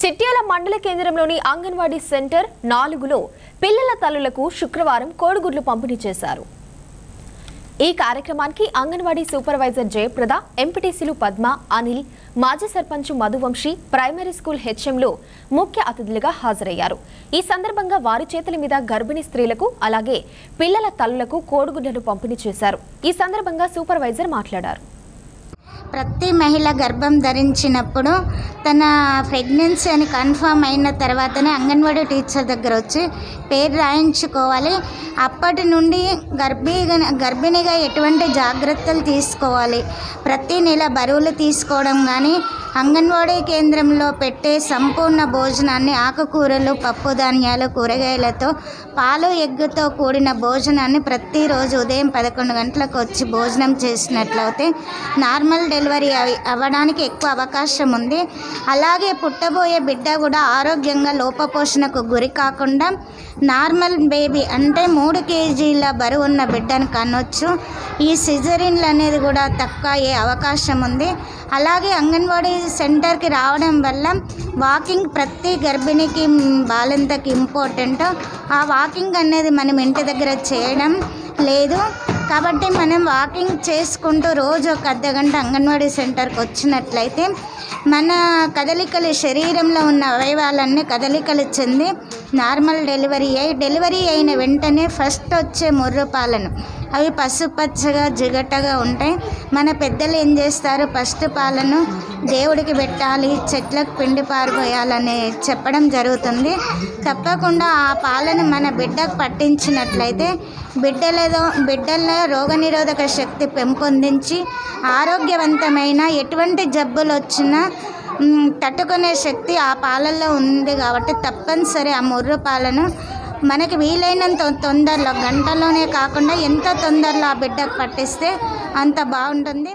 చిట్యాల మండల కేంద్రంలోని అంగన్వాడీ సెంటర్ 4లో పిల్లల తల్లులకు శుక్రవారం కోడిగుడ్లు పంపిణీ చేశారు. ఈ కార్యక్రమానికి అంగన్వాడీ సూపర్వైజర్ జయప్రద, ఎంపీటీసీలు పద్మ, అనిల్, మాజీ సర్పంచ్ మధువంశీ, ప్రైమరీ స్కూల్ హెచ్ఎంలు ముఖ్య అతిథులుగా హాజరయ్యారు. ఈ సందర్భంగా వారి చేతుల మీద గర్భిణీ స్త్రీలకు అలాగే పిల్లల తల్లులకు కోడిగుడ్లను పంపిణీ చేశారు. ఈ సందర్భంగా సూపర్వైజర్ మాట్లాడారు. ప్రతి మహిళ గర్భం ధరించినప్పుడు తన ప్రెగ్నెన్సీ అని కన్ఫర్మ్ అయిన తర్వాతనే అంగన్వాడీ టీచర్ దగ్గర వచ్చి పేరు రాయించుకోవాలి. అప్పటి నుండి గర్భిణిగా ఎటువంటి జాగ్రత్తలు తీసుకోవాలి, ప్రతి నెల బరువులు తీసుకోవడం కానీ, అంగన్వాడీ కేంద్రంలో పెట్టే సంపూర్ణ భోజనాన్ని ఆకుకూరలు, పప్పు ధాన్యాలు, కూరగాయలతో పాలు, ఎగ్గుతో కూడిన భోజనాన్ని ప్రతిరోజు ఉదయం 11 గంటలకు వచ్చి భోజనం చేసినట్లయితే నార్మల్ డెలివరీ అవ్వడానికి ఎక్కువ అవకాశం ఉంది. అలాగే పుట్టబోయే బిడ్డ కూడా ఆరోగ్యంగా లోపపోషణకు గురి కాకుండా నార్మల్ బేబీ అంటే 3 కేజీల బరువు ఉన్న బిడ్డను కనొచ్చు. ఈ సిజరిన్లు అనేది కూడా తక్కువ అయ్యే అవకాశం ఉంది. అలాగే అంగన్వాడీ సెంటర్కి రావడం వల్ల వాకింగ్ ప్రతి గర్భిణికి బాలింతకి ఇంపార్టెంట్. ఆ వాకింగ్ అనేది మనం ఇంటి దగ్గర చేయడం లేదు కాబట్టి మనం వాకింగ్ చేసుకుంటూ రోజు ఒక అర్ధగంట అంగన్వాడీ సెంటర్కి వచ్చినట్లయితే మన కదలికలు, శరీరంలో ఉన్న అవయవాలన్నీ కదలికలు చెంది నార్మల్ డెలివరీ అయిన వెంటనే ఫస్ట్ వచ్చే ముర్రు పాలను అవి పసుపచ్చగా జిగటగా ఉంటాయి. మన పెద్దలు ఏం చేస్తారు, ఫస్ట్ పాలను దేవుడికి పెట్టాలి, చెట్లకు పిండి పారిపోయాలని చెప్పడం జరుగుతుంది. తప్పకుండా ఆ పాలను మన బిడ్డకు పట్టించినట్లయితే బిడ్డల్లో రోగనిరోధక శక్తి పెంపొందించి ఆరోగ్యవంతమైన ఎటువంటి జబ్బులు వచ్చినా తట్టుకునే శక్తి ఆ పాలల్లో ఉంది. కాబట్టి తప్పనిసరి ఆ ముర్రు పాలను మనకి వీలైనంత తొందరలో, గంటలోనే కాకుండా ఎంత తొందరలో ఆ బిడ్డకు పట్టిస్తే అంత బాగుంటుంది.